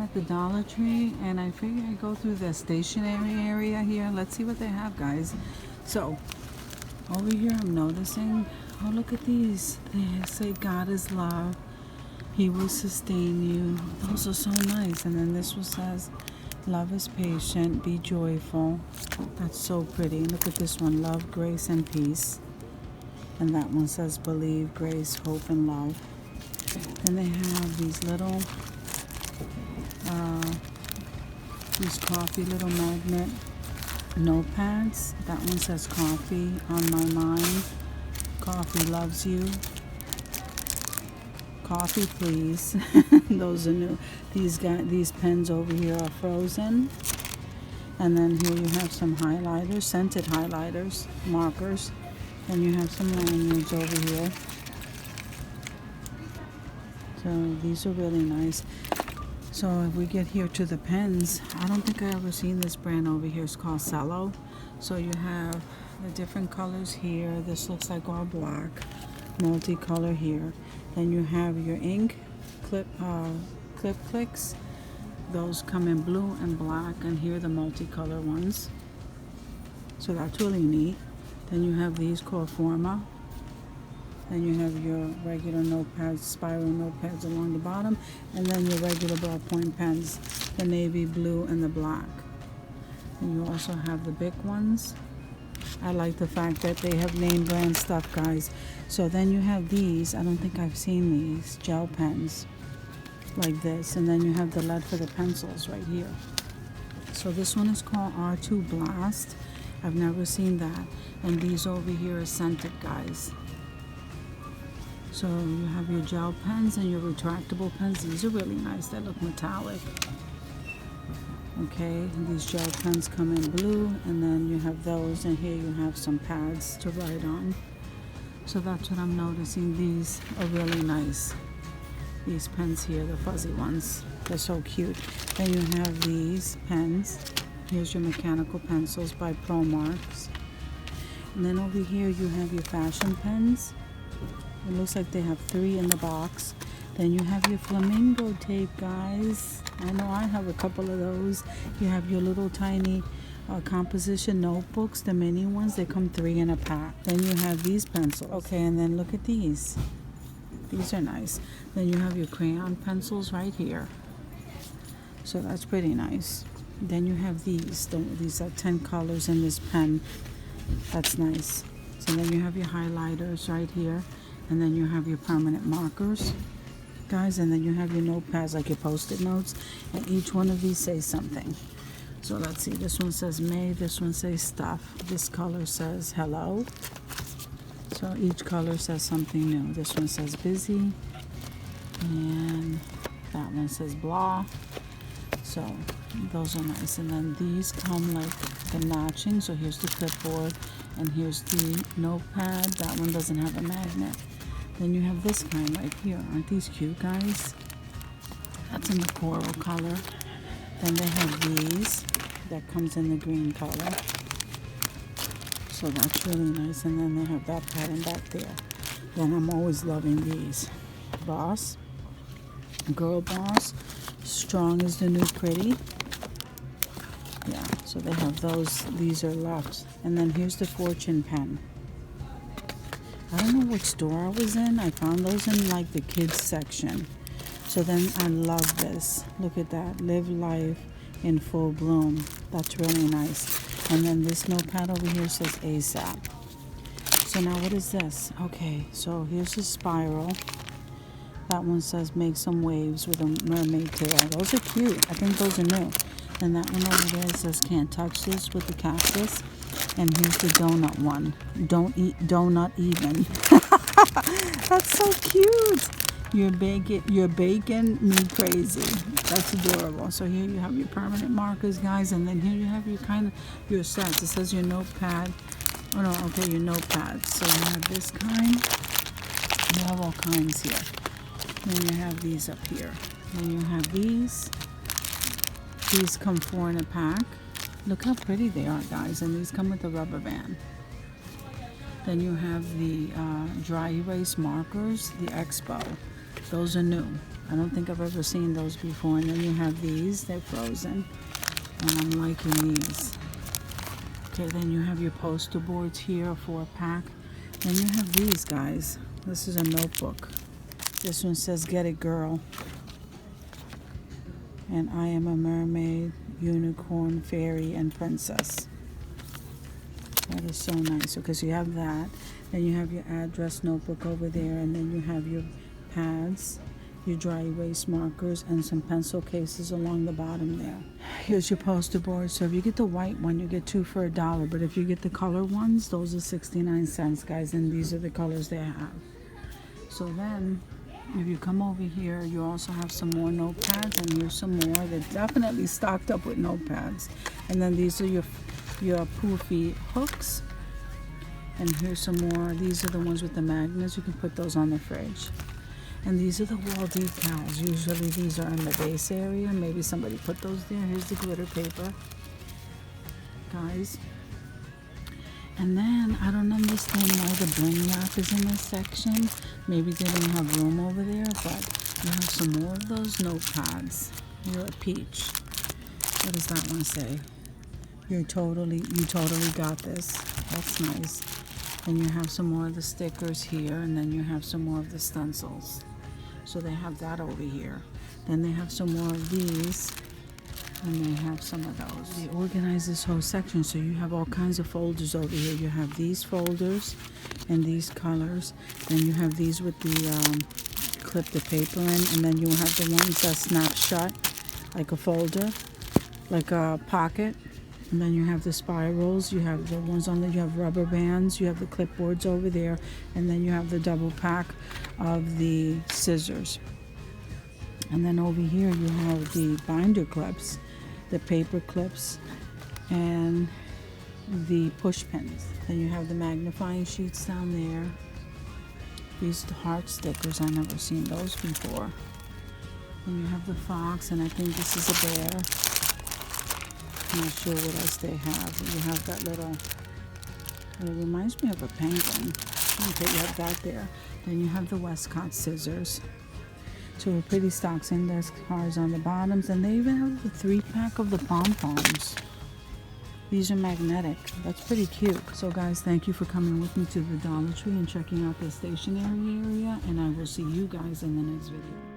at the Dollar Tree, and I figure I go through the stationery area here. Let's see what they have, guys. So over here I'm noticing, oh, look at these. They say God is love, he will sustain you. Those are so nice. And then this one says love is patient, be joyful. That's so pretty. Look at this one, love, grace, and peace. And that one says believe, grace, hope, and love. Then they have these little these coffee little magnet notepads. That one says coffee on my mind, coffee loves you, coffee please. Those are new. These pens over here are frozen. And then here you have some highlighters, scented highlighters, markers. And you have some lanyards over here. So these are really nice. So if we get here to the pens, I don't think I ever seen this brand over here. It's called Cello. So you have the different colors here. This looks like all black, multicolor here. Then you have your ink clip clicks. Those come in blue and black, and here are the multicolor ones. So that's really neat. Then you have these called Forma. Then you have your regular notepads, spiral notepads along the bottom, and then your regular ballpoint pens, the navy blue and the black. And you also have the big ones. I like the fact that they have name brand stuff, guys. So then you have these, I don't think I've seen these, gel pens like this. And then you have the lead for the pencils right here. So this one is called R2 Blast. I've never seen that. And these over here are scented, guys. So you have your gel pens and your retractable pens. These are really nice. They look metallic. Okay, and these gel pens come in blue, and then you have those, and here you have some pads to write on. So that's what I'm noticing. These are really nice. These pens here, the fuzzy ones, they're so cute. Then you have these pens. Here's your mechanical pencils by ProMarks. And then over here you have your fashion pens. It looks like they have 3 in the box. Then you have your flamingo tape, guys. I know I have a couple of those. You have your little tiny composition notebooks, the mini ones. They come 3 in a pack. Then you have these pencils. Okay, and then look at these. These are nice. Then you have your crayon pencils right here. So that's pretty nice. Then you have these. These are 10 colors in this pen. That's nice. So then you have your highlighters right here. And then you have your permanent markers, guys. And then you have your notepads, like your post-it notes. And each one of these says something. So let's see. This one says May. This one says stuff. This color says hello. So each color says something new. This one says busy. And that one says blah. So those are nice. And then these come like the matching. So here's the clipboard. And here's the notepad. That one doesn't have a magnet. Then you have this kind right here. Aren't these cute, guys? That's in the coral color. Then they have these. That comes in the green color. So that's really nice. And then they have that pattern back there. Then I'm always loving these. Boss. Girl Boss. Strong is the new pretty. Yeah, so they have those. These are left. And then here's the fortune pen. I don't know which store I was in. I found those in like the kids section. So then I love this. Look at that. Live life in full bloom. That's really nice. And then this notepad over here says ASAP. So now what is this? Okay, so here's a spiral. That one says make some waves with a mermaid tail. Those are cute. I think those are new. And that one over there says can't touch this with the cactus. And here's the donut one. Don't eat donut even. That's so cute. You're baking me crazy. That's adorable. So here you have your permanent markers, guys, and then here you have your sets. It says your notepad. Oh no, okay, your notepads. So you have this kind. You have all kinds here. Then you have these up here. Then you have these. These come 4 in a pack. Look how pretty they are, guys. And these come with a rubber band. Then you have the dry erase markers, the Expo. Those are new. I don't think I've ever seen those before. And then you have these, they're frozen. And I'm liking these. Okay, then you have your poster boards here, 4-pack. Then you have these, guys. This is a notebook. This one says, "Get it, girl." And I am a mermaid, unicorn, fairy, and princess. That is so nice. Okay, so you have that. Then you have your address notebook over there. And then you have your pads, your dry erase markers, and some pencil cases along the bottom there. Here's your poster board. So if you get the white one, you get 2 for $1. But if you get the color ones, those are 69 cents, guys. And these are the colors they have. So then, if you come over here, you also have some more notepads, and here's some more. They're definitely stocked up with notepads. And then these are your poofy hooks. And here's some more. These are the ones with the magnets. You can put those on the fridge. And these are the wall decals. Usually these are in the base area. Maybe somebody put those there. Here's the glitter paper, guys. And then I don't understand why the bling wrap is in this section. Maybe they didn't have room over there, but you have some more of those notepads. You're a peach. What does that one say? You totally got this. That's nice. And you have some more of the stickers here, and then you have some more of the stencils. So they have that over here. Then they have some more of these, and they have some of those. They organize this whole section, so you have all kinds of folders over here. You have these folders and these colors. Then you have these with the clip the paper in, and then you have the ones that snap shut, like a folder, like a pocket. And then you have the spirals, you have the ones on the, you have rubber bands, you have the clipboards over there, and then you have the double pack of the scissors. And then over here you have the binder clips, the paper clips, and the push pins. Then you have the magnifying sheets down there. These heart stickers, I've never seen those before. And you have the fox, and I think this is a bear. I'm not sure what else they have. You have that little, it reminds me of a penguin. Okay, you have that there. Then you have the Westcott scissors. So a pretty stocks index cards on the bottoms, and they even have the 3-pack of the pom-poms. These are magnetic. That's pretty cute. So guys, thank you for coming with me to the Dollar Tree and checking out the stationery area, and I will see you guys in the next video.